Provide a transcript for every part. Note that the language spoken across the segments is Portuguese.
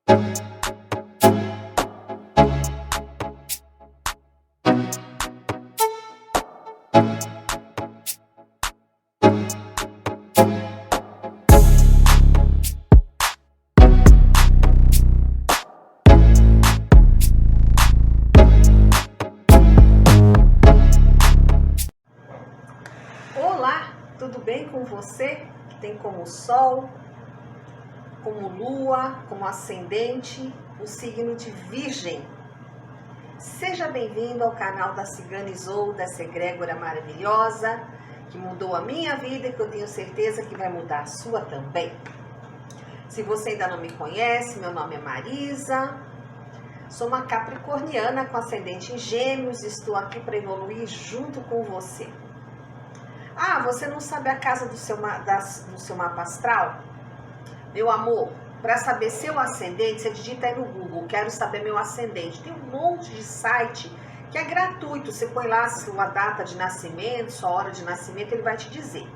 Olá, tudo bem com você? Que tem como Sol, como Lua, como ascendente, o signo de Virgem. Seja bem-vindo ao canal da Cigana Isolda, essa egrégora maravilhosa, que mudou a minha vida e que eu tenho certeza que vai mudar a sua também. Se você ainda não me conhece, meu nome é Marisa, sou uma capricorniana com ascendente em Gêmeos e estou aqui para evoluir junto com você. Ah, você não sabe a casa do seu mapa astral? Meu amor, para saber seu ascendente, você digita aí no Google, quero saber meu ascendente. Tem um monte de site que é gratuito, você põe lá a sua data de nascimento, sua hora de nascimento, ele vai te dizer.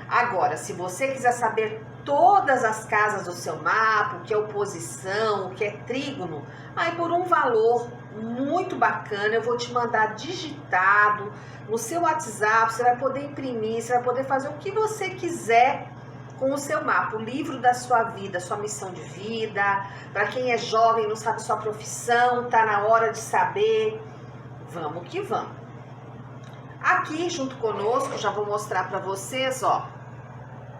Agora, se você quiser saber todas as casas do seu mapa, o que é oposição, o que é trígono, aí por um valor muito bacana, eu vou te mandar digitado no seu WhatsApp, você vai poder imprimir, você vai poder fazer o que você quiser com o seu mapa, o livro da sua vida, sua missão de vida. Para quem é jovem, não sabe sua profissão, tá na hora de saber. Vamos que vamos. Aqui junto conosco, já vou mostrar para vocês, ó,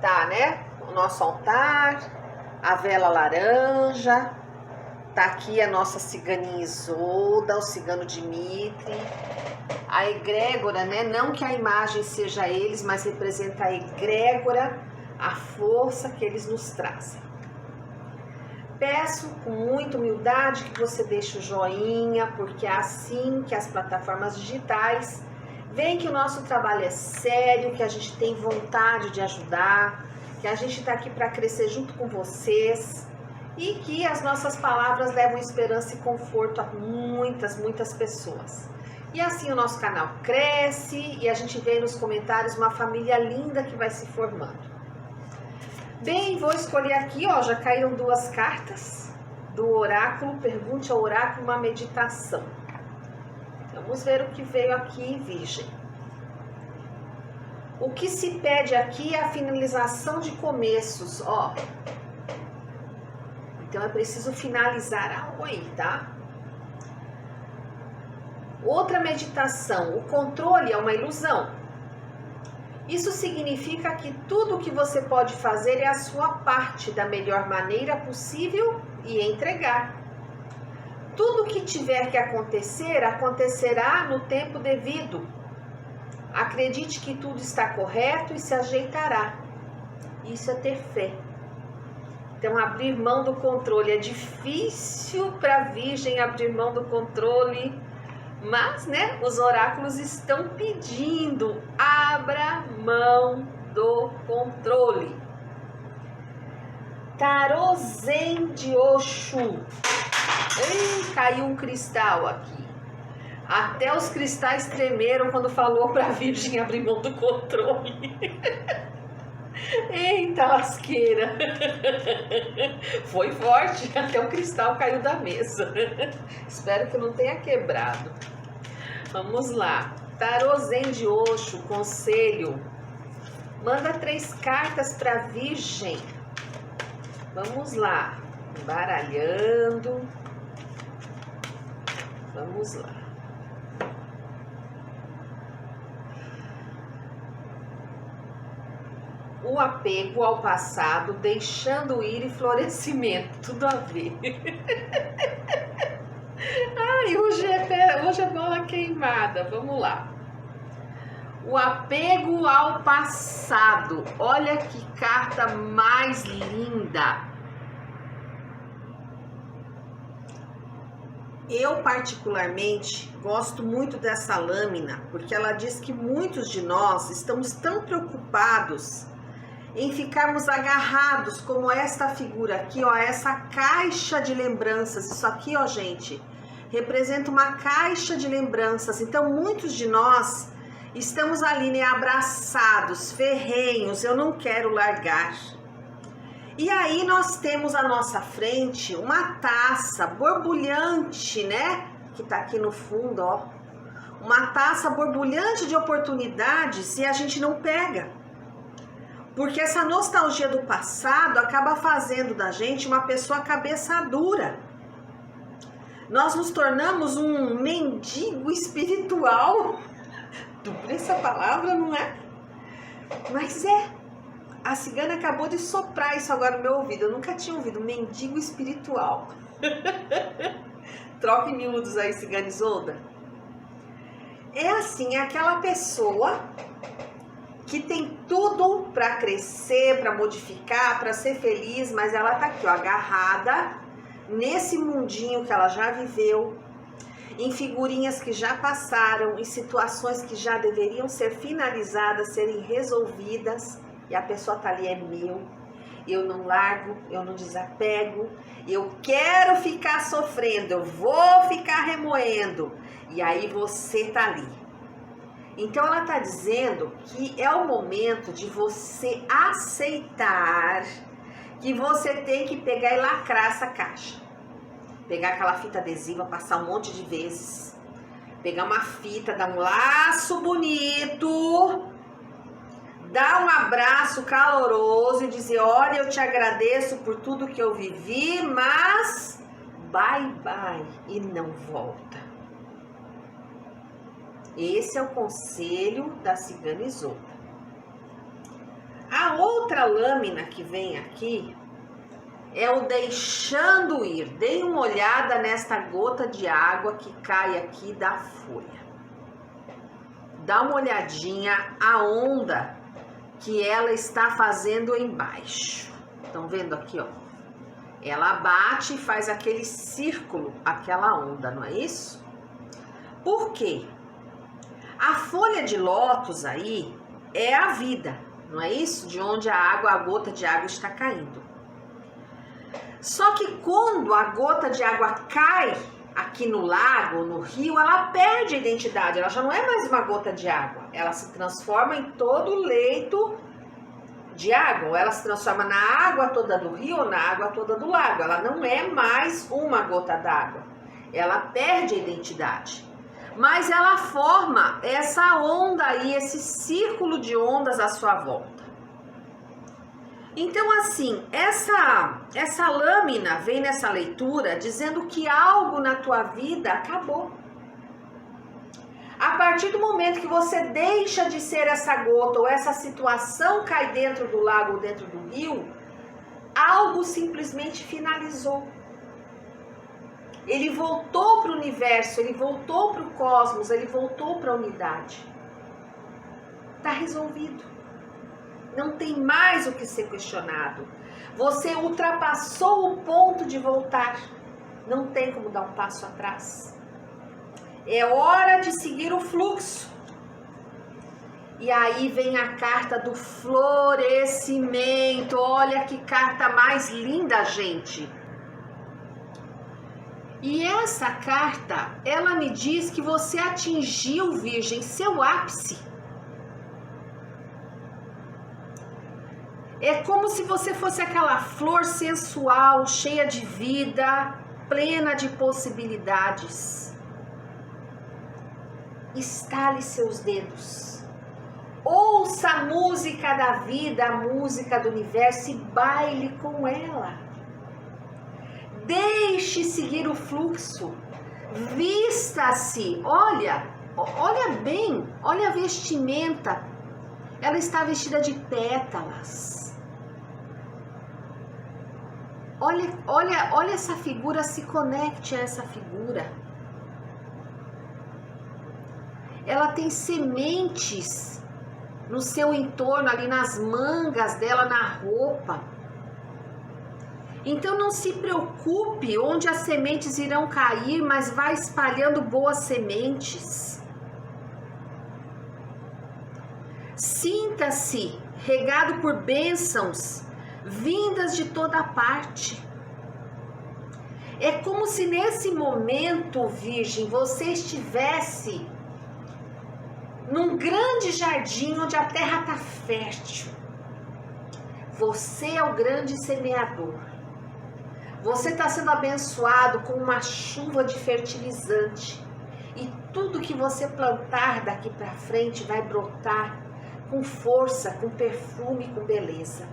tá, né? O nosso altar, a vela laranja, tá aqui a nossa ciganinha Isolda, o cigano Dimitri, a egrégora, né? Não que a imagem seja eles, mas representa a egrégora, a força que eles nos trazem. Peço com muita humildade que você deixe o joinha, porque é assim que as plataformas digitais veem que o nosso trabalho é sério, que a gente tem vontade de ajudar, que a gente está aqui para crescer junto com vocês e que as nossas palavras levam esperança e conforto a muitas pessoas. E assim o nosso canal cresce e a gente vê nos comentários uma família linda que vai se formando. Bem, vou escolher aqui, ó, já caíram duas cartas do oráculo, pergunte ao oráculo uma meditação. Vamos ver o que veio aqui, Virgem. O que se pede aqui é a finalização de começos, ó. Então é preciso finalizar algo aí, tá? Outra meditação, o controle é uma ilusão. Isso significa que tudo o que você pode fazer é a sua parte da melhor maneira possível e entregar. Tudo que tiver que acontecer, acontecerá no tempo devido. Acredite que tudo está correto e se ajeitará. Isso é ter fé. Então, abrir mão do controle. É difícil para a Virgem abrir mão do controle, mas, né, os oráculos estão pedindo, abra mão do controle. Tarô Zen de Oxu. Ei, caiu um cristal aqui. Até os cristais tremeram quando falou para a Virgem abrir mão do controle. Eita lasqueira. Foi forte, até o cristal caiu da mesa. Espero que não tenha quebrado. Vamos lá. Tarô Zen de Oxu, conselho. Manda 3 cartas para a Virgem. Vamos lá. Baralhando. Vamos lá. O apego ao passado, deixando ir e florescimento. Tudo a ver. Ai, hoje é bola queimada. Vamos lá. O apego ao passado. Olha que carta mais linda. Eu, particularmente, gosto muito dessa lâmina, porque ela diz que muitos de nós estamos tão preocupados em ficarmos agarrados, como esta figura aqui, ó, essa caixa de lembranças. Isso aqui, ó, gente, representa uma caixa de lembranças. Então, muitos de nós estamos ali, né, abraçados, ferrenhos, eu não quero largar. E aí nós temos à nossa frente uma taça borbulhante, né? Que tá aqui no fundo, ó. Uma taça borbulhante de oportunidades e a gente não pega. Porque essa nostalgia do passado acaba fazendo da gente uma pessoa cabeça dura. Nós nos tornamos um mendigo espiritual. Dura essa palavra, não é? Mas é. A cigana acabou de soprar isso agora no meu ouvido. Eu nunca tinha ouvido mendigo espiritual. Troca em miúdos aí, cigana Isolda. É assim, é aquela pessoa que tem tudo para crescer, para modificar, para ser feliz, mas ela tá aqui, ó, agarrada nesse mundinho que ela já viveu, em figurinhas que já passaram, em situações que já deveriam ser finalizadas, serem resolvidas, e a pessoa tá ali, é meu, eu não largo, eu não desapego, eu quero ficar sofrendo, eu vou ficar remoendo, e aí você tá ali. Então ela tá dizendo que é o momento de você aceitar que você tem que pegar e lacrar essa caixa. Pegar aquela fita adesiva, passar um monte de vezes. Pegar uma fita, dar um laço bonito, dar um abraço caloroso e dizer, olha, eu te agradeço por tudo que eu vivi, mas bye bye e não volta. Esse é o conselho da cigana Isolda. A outra lâmina que vem aqui é o deixando ir. Dê uma olhada nesta gota de água que cai aqui da folha. Dá uma olhadinha a onda que ela está fazendo embaixo. Estão vendo aqui, ó? Ela bate e faz aquele círculo, aquela onda, não é isso? Por quê? A folha de lótus aí é a vida, não é isso? De onde a gota de água está caindo. Só que quando a gota de água cai aqui no lago, no rio, ela perde a identidade, ela já não é mais uma gota de água. Ela se transforma em todo o leito de água, ou ela se transforma na água toda do rio ou na água toda do lago. Ela não é mais uma gota d'água, ela perde a identidade. Mas ela forma essa onda aí, esse círculo de ondas à sua volta. Então, assim, essa lâmina vem nessa leitura dizendo que algo na tua vida acabou. A partir do momento que você deixa de ser essa gota ou essa situação cai dentro do lago ou dentro do rio, algo simplesmente finalizou. Ele voltou para o universo, ele voltou para o cosmos, ele voltou para a unidade. Está resolvido. Não tem mais o que ser questionado. Você ultrapassou o ponto de voltar. Não tem como dar um passo atrás. É hora de seguir o fluxo. E aí vem a carta do florescimento. Olha que carta mais linda, gente. E essa carta, ela me diz que você atingiu, Virgem, seu ápice. É como se você fosse aquela flor sensual, cheia de vida, plena de possibilidades. Estale seus dedos. Ouça a música da vida, a música do universo e baile com ela. Deixe seguir o fluxo, vista-se, olha bem, olha a vestimenta, ela está vestida de pétalas, olha essa figura, se conecte a essa figura, ela tem sementes no seu entorno, ali nas mangas dela, na roupa. Então não se preocupe onde as sementes irão cair, mas vai espalhando boas sementes. Sinta-se regado por bênçãos vindas de toda parte. É como se nesse momento, Virgem, você estivesse num grande jardim onde a terra está fértil. Você é o grande semeador. Você está sendo abençoado com uma chuva de fertilizante. E tudo que você plantar daqui para frente vai brotar com força, com perfume, com beleza.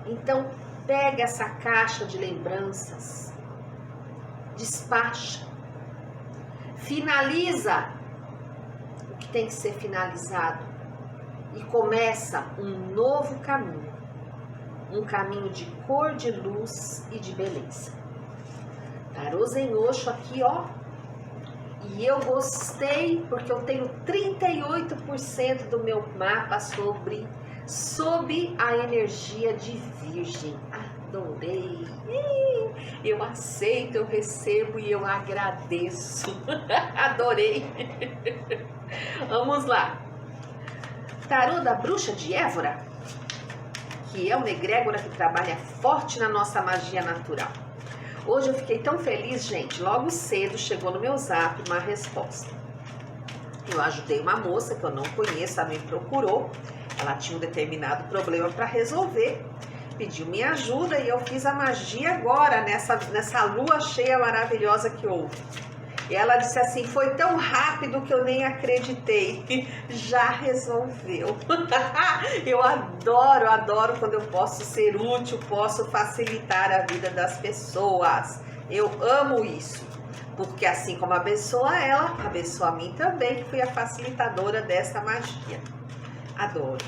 Então, pega essa caixa de lembranças, despacha, finaliza o que tem que ser finalizado e começa um novo caminho. Um caminho de cor, de luz e de beleza. Tarô Zen Osho aqui, ó. E eu gostei porque eu tenho 38% do meu mapa sob a energia de Virgem. Adorei. Eu aceito, eu recebo e eu agradeço. Adorei. Vamos lá. Tarô da Bruxa de Évora, que é uma egrégora que trabalha forte na nossa magia natural. Hoje eu fiquei tão feliz, gente, logo cedo chegou no meu zap uma resposta. Eu ajudei uma moça que eu não conheço, ela me procurou, ela tinha um determinado problema para resolver, pediu minha ajuda e eu fiz a magia agora, nessa lua cheia maravilhosa que houve. E ela disse assim, foi tão rápido que eu nem acreditei, já resolveu. Eu adoro quando eu posso ser útil, posso facilitar a vida das pessoas. Eu amo isso, porque assim como abençoa ela, abençoa a mim também, que fui a facilitadora dessa magia. Adoro.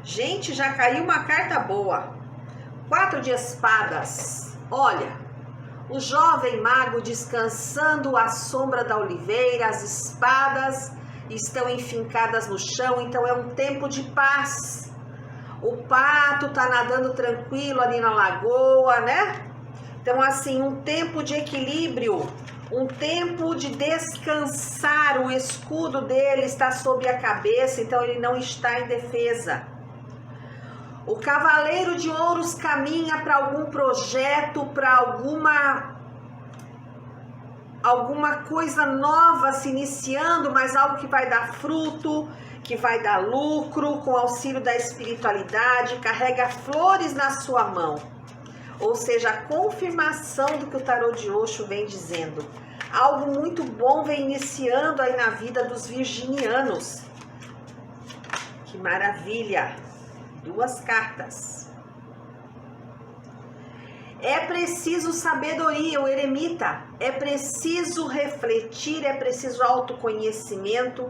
Gente, já caiu uma carta boa. 4 de espadas. Olha, o jovem mago descansando à sombra da oliveira, as espadas estão enfincadas no chão, então é um tempo de paz. O pato tá nadando tranquilo ali na lagoa, né? Então assim, um tempo de equilíbrio, um tempo de descansar, o escudo dele está sobre a cabeça, então ele não está em defesa. O cavaleiro de ouros caminha para algum projeto, para alguma coisa nova se iniciando, mas algo que vai dar fruto, que vai dar lucro, com auxílio da espiritualidade, carrega flores na sua mão. Ou seja, a confirmação do que o tarô de Osho vem dizendo. Algo muito bom vem iniciando aí na vida dos virginianos. Que maravilha! 2 cartas. É preciso sabedoria, o eremita. É preciso refletir, é preciso autoconhecimento.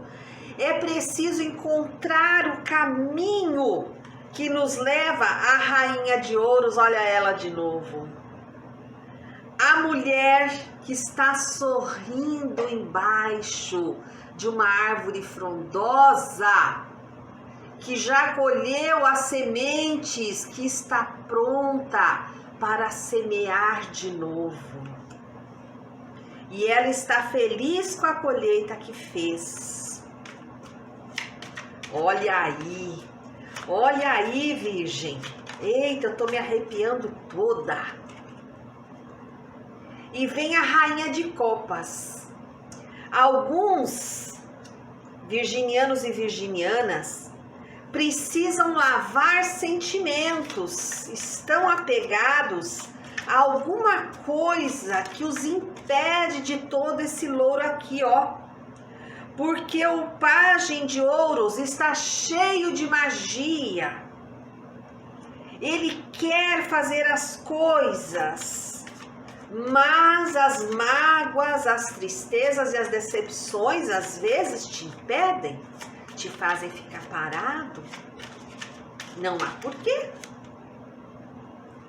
É preciso encontrar o caminho que nos leva à rainha de ouros. Olha ela de novo. A mulher que está sorrindo embaixo de uma árvore frondosa, que já colheu as sementes, que está pronta para semear de novo. E ela está feliz com a colheita que fez. Olha aí, Virgem. Eita, eu tô me arrepiando toda. E vem a rainha de copas. Alguns virginianos e virginianas precisam lavar sentimentos, estão apegados a alguma coisa que os impede de todo esse louro aqui, ó. Porque o pajem de ouros está cheio de magia. Ele quer fazer as coisas, mas as mágoas, as tristezas e as decepções às vezes te impedem, te fazem ficar parado. Não há porquê.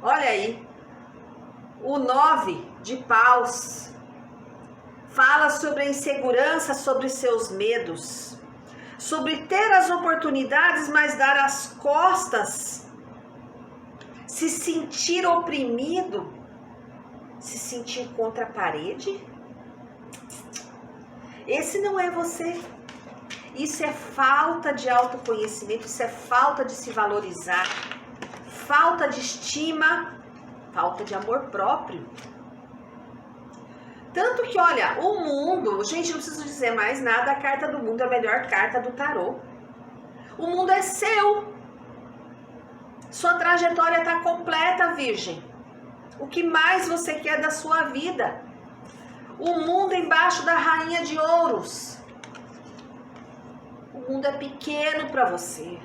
Olha aí, o 9 de paus fala sobre a insegurança, sobre seus medos, sobre ter as oportunidades, mas dar as costas, se sentir oprimido, se sentir contra a parede. Esse não é você. Isso é falta de autoconhecimento, isso é falta de se valorizar, falta de estima, falta de amor próprio. Tanto que, olha, o mundo, gente, não preciso dizer mais nada, a carta do mundo é a melhor carta do tarô. O mundo é seu. Sua trajetória está completa, Virgem. O que mais você quer da sua vida? O mundo embaixo da Rainha de Ouros. O mundo é pequeno para você.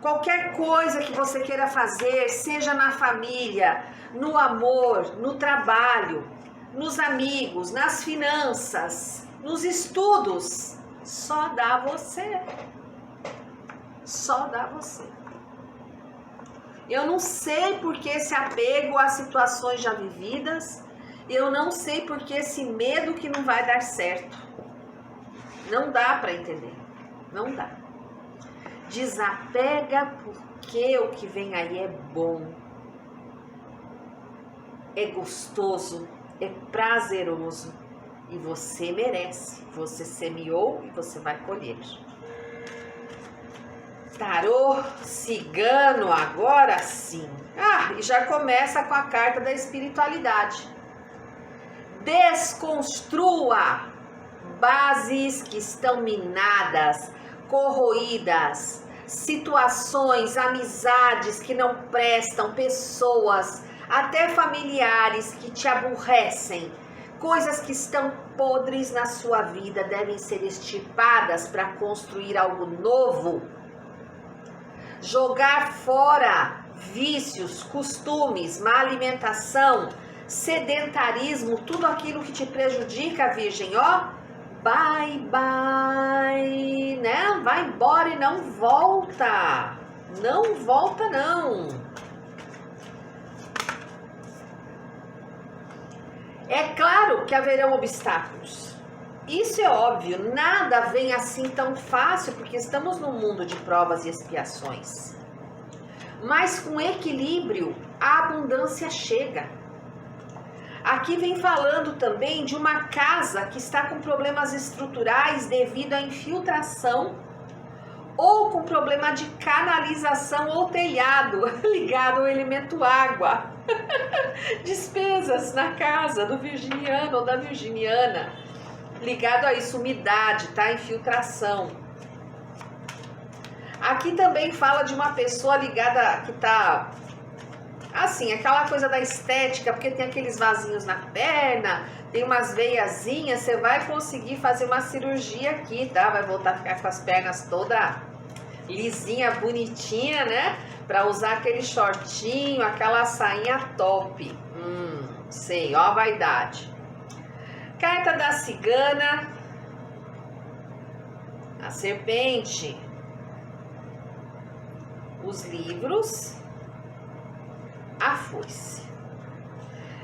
Qualquer coisa que você queira fazer, seja na família, no amor, no trabalho, nos amigos, nas finanças, nos estudos, só dá você. Só dá você. Eu não sei por que esse apego às situações já vividas. Eu não sei por que esse medo que não vai dar certo. Não dá para entender. Não dá. Desapega porque o que vem aí é bom. É gostoso. É prazeroso. E você merece. Você semeou e você vai colher. Tarô cigano, agora sim. E já começa com a carta da espiritualidade. Desconstrua bases que estão minadas, corroídas, situações, amizades que não prestam, pessoas, até familiares que te aborrecem. Coisas que estão podres na sua vida devem ser extirpadas para construir algo novo. Jogar fora vícios, costumes, má alimentação, sedentarismo, tudo aquilo que te prejudica, Virgem, ó, bye bye, né? Vai embora e não volta. Não volta, não. É claro que haverão obstáculos. Isso é óbvio, nada vem assim tão fácil, porque estamos num mundo de provas e expiações. Mas com equilíbrio, a abundância chega. Aqui vem falando também de uma casa que está com problemas estruturais devido à infiltração ou com problema de canalização ou telhado ligado ao elemento água. Despesas na casa do virginiano ou da virginiana ligado a isso, umidade, tá? Infiltração. Aqui também fala de uma pessoa ligada que tá assim, aquela coisa da estética, porque tem aqueles vasinhos na perna, tem umas veiazinhas, você vai conseguir fazer uma cirurgia aqui, tá? Vai voltar a ficar com as pernas toda lisinha, bonitinha, né? Pra usar aquele shortinho, aquela sainha top. Sei, ó a vaidade. Carta da cigana, a serpente, os livros, a foice.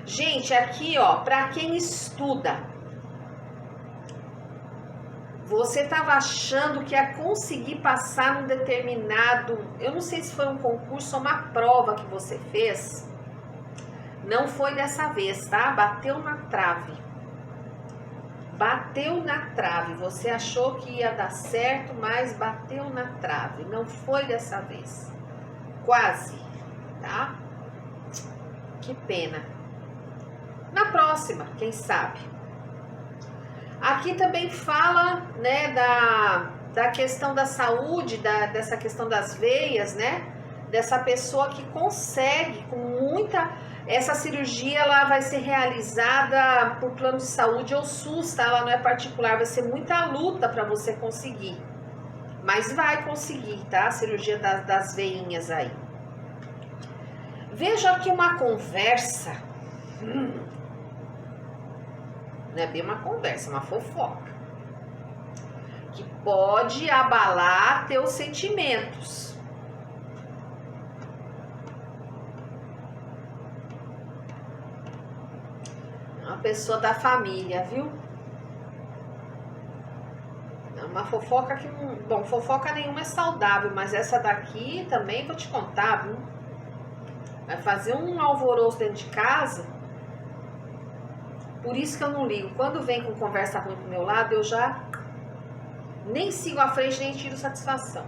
Gente, aqui ó, para quem estuda, você estava achando que ia conseguir passar num determinado, eu não sei se foi um concurso ou uma prova que você fez, não foi dessa vez, tá? Bateu na trave. Bateu na trave, você achou que ia dar certo, mas bateu na trave, não foi dessa vez, quase, tá? Que pena. Na próxima, quem sabe. Aqui também fala, né, da questão da saúde, dessa questão das veias, né, dessa pessoa que consegue com muita... Essa cirurgia ela vai ser realizada por plano de saúde ou SUS, tá? Ela não é particular, vai ser muita luta para você conseguir. Mas vai conseguir, tá? A cirurgia das veinhas aí. Veja aqui uma conversa. Não é bem uma conversa, é uma fofoca. Que pode abalar teus sentimentos. Uma pessoa da família, viu? É uma fofoca que não... Bom, fofoca nenhuma é saudável, mas essa daqui também vou te contar, viu? Vai fazer um alvoroço dentro de casa. Por isso que eu não ligo. Quando vem com conversa ruim pro meu lado, eu já nem sigo à frente, nem tiro satisfação.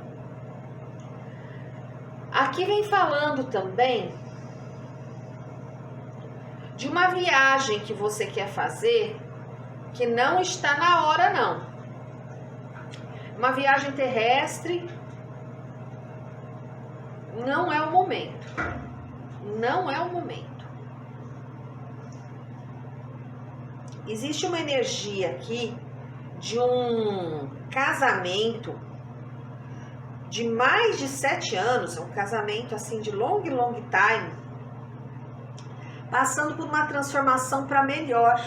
Aqui vem falando também de uma viagem que você quer fazer, que não está na hora, não. Uma viagem terrestre, não é o momento. Não é o momento. Existe uma energia aqui de um casamento de mais de 7 anos, um casamento assim de long time, passando por uma transformação para melhor.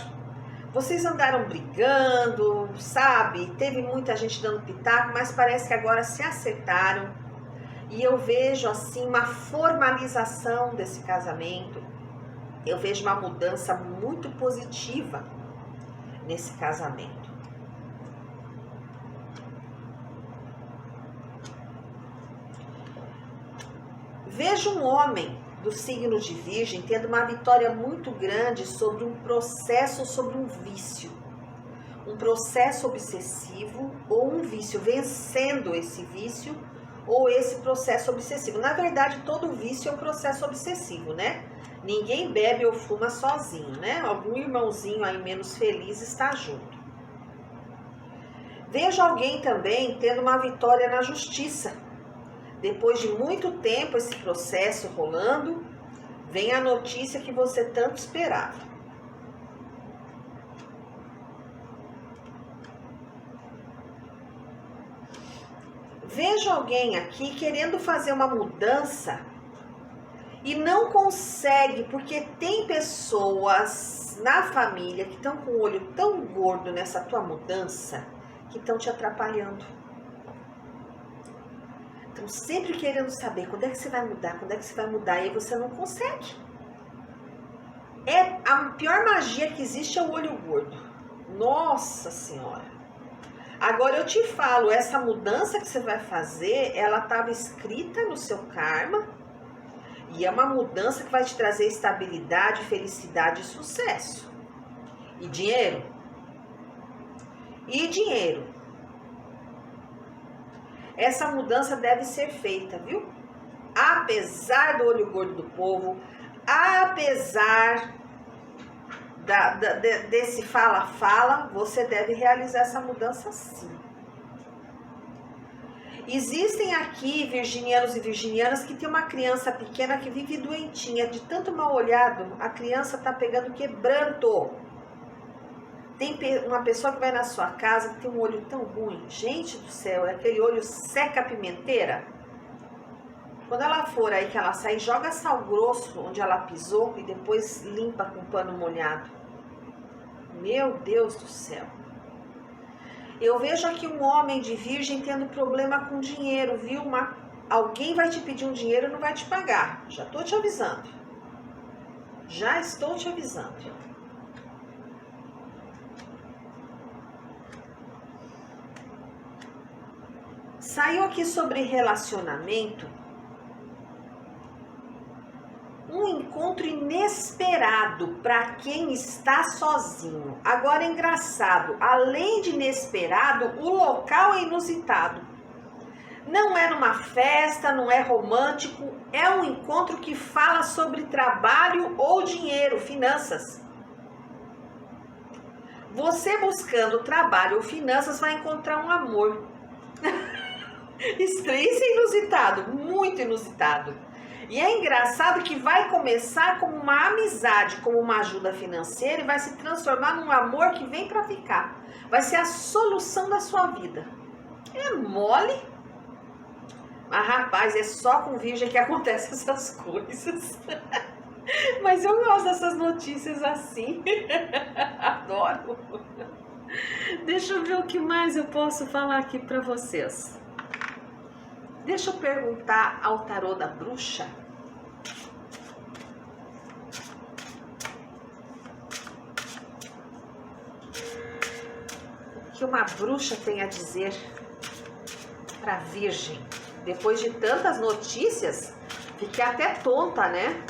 Vocês andaram brigando, sabe? Teve muita gente dando pitaco, mas parece que agora se acertaram. E eu vejo assim uma formalização desse casamento. Eu vejo uma mudança muito positiva nesse casamento. Vejo um homem do signo de Virgem tendo uma vitória muito grande sobre um processo, sobre um vício. Um processo obsessivo ou um vício, vencendo esse vício ou esse processo obsessivo. Na verdade, todo vício é um processo obsessivo, né? Ninguém bebe ou fuma sozinho, né? Algum irmãozinho aí menos feliz está junto. Vejo alguém também tendo uma vitória na justiça. Depois de muito tempo esse processo rolando, vem a notícia que você tanto esperava. Vejo alguém aqui querendo fazer uma mudança e não consegue, porque tem pessoas na família que estão com o olho tão gordo nessa tua mudança que estão te atrapalhando. Estão sempre querendo saber quando é que você vai mudar, quando é que você vai mudar, e aí você não consegue. A pior magia que existe é o olho gordo. Nossa Senhora! Agora eu te falo, essa mudança que você vai fazer, ela estava escrita no seu karma e é uma mudança que vai te trazer estabilidade, felicidade e sucesso. E dinheiro. E dinheiro. Essa mudança deve ser feita, viu? Apesar do olho gordo do povo, apesar desse fala-fala, você deve realizar essa mudança sim. Existem aqui virginianos e virginianas que tem uma criança pequena que vive doentinha, de tanto mal olhado, a criança tá pegando quebranto. Tem uma pessoa que vai na sua casa que tem um olho tão ruim, gente do céu, é aquele olho seca a pimenteira. Quando ela for aí que ela sair, joga sal grosso onde ela pisou e depois limpa com pano molhado. Meu Deus do céu. Eu vejo aqui um homem de Virgem tendo problema com dinheiro, viu? Alguém vai te pedir um dinheiro e não vai te pagar. Já estou te avisando. Já estou te avisando. Saiu aqui sobre relacionamento. Um encontro inesperado para quem está sozinho. Agora é engraçado, além de inesperado, o local é inusitado. Não é numa festa, não é romântico, é um encontro que fala sobre trabalho ou dinheiro, finanças. Você buscando trabalho ou finanças vai encontrar um amor. Estranho, isso é inusitado, muito inusitado. E é engraçado que vai começar como uma amizade, como uma ajuda financeira e vai se transformar num amor que vem para ficar. Vai ser a solução da sua vida. É mole? Mas rapaz, é só com Virgem que acontecem essas coisas. Mas eu gosto dessas notícias assim. Adoro. Deixa eu ver o que mais eu posso falar aqui para vocês. Deixa eu perguntar ao tarô da bruxa. O que uma bruxa tem a dizer para Virgem? Depois de tantas notícias, fiquei até tonta, né?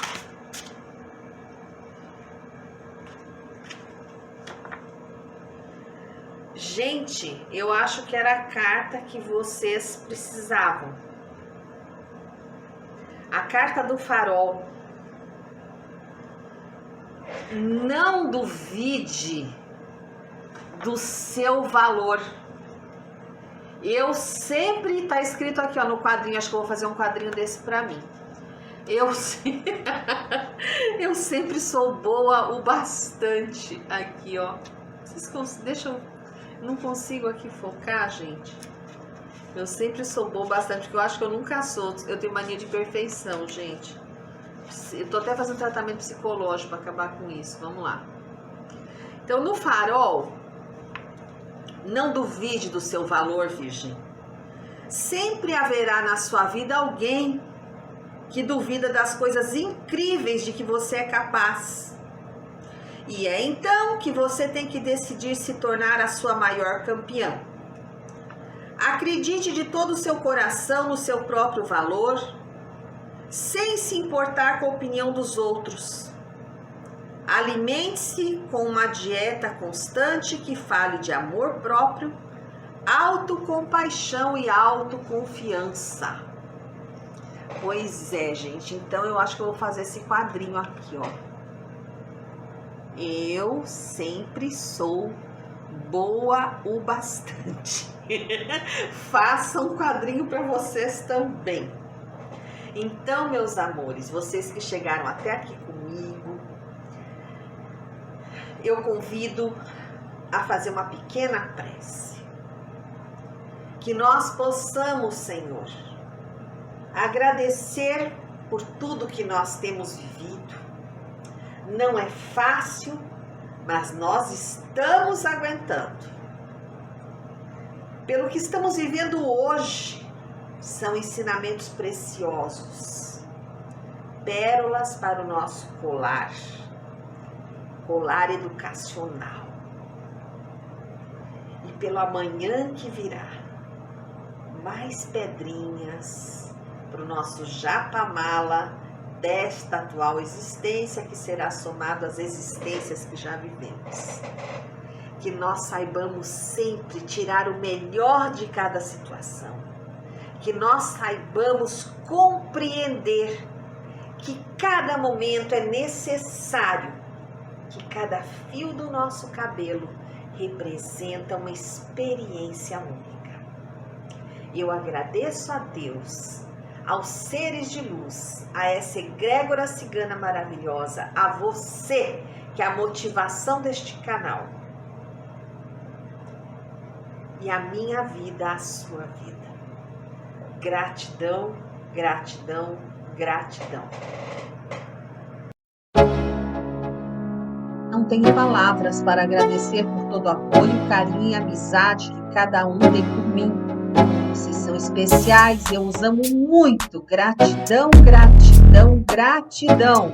Gente, eu acho que era a carta que vocês precisavam. A carta do farol. Não duvide do seu valor. Eu sempre, tá escrito aqui, ó, no quadrinho, acho que eu vou fazer um quadrinho desse pra mim. Eu sempre sou boa o bastante. Aqui, ó. Deixa eu... Não consigo aqui focar, gente. Eu sempre sou boa o bastante, porque eu acho que eu nunca sou. Eu tenho mania de perfeição, gente. Eu tô até fazendo tratamento psicológico pra acabar com isso. Vamos lá. Então, no farol, não duvide do seu valor, virgem. Sempre haverá na sua vida alguém que duvida das coisas incríveis de que você é capaz. E é então que você tem que decidir se tornar a sua maior campeã. Acredite de todo o seu coração no seu próprio valor, sem se importar com a opinião dos outros. Alimente-se com uma dieta constante que fale de amor próprio, autocompaixão e autoconfiança. Pois é, gente. Então eu acho que eu vou fazer esse quadrinho aqui, ó. Eu sempre sou boa o bastante. Faça um quadrinho para vocês também. Então, meus amores, vocês que chegaram até aqui comigo, eu convido a fazer uma pequena prece. Que nós possamos, Senhor, agradecer por tudo que nós temos vivido. Não é fácil, mas nós estamos aguentando. Pelo que estamos vivendo hoje, são ensinamentos preciosos, pérolas para o nosso colar educacional. E pelo amanhã que virá, mais pedrinhas para o nosso japamala desta atual existência, que será somado às existências que já vivemos. Que nós saibamos sempre tirar o melhor de cada situação. Que nós saibamos compreender que cada momento é necessário, que cada fio do nosso cabelo representa uma experiência única. Eu agradeço a Deus, aos seres de luz, a essa egrégora cigana maravilhosa, a você, que é a motivação deste canal, e a minha vida, a sua vida. Gratidão, gratidão, gratidão. Não tenho palavras para agradecer por todo o apoio, carinho e amizade que cada um tem por mim. Vocês são especiais, eu os amo muito. Gratidão, gratidão, gratidão.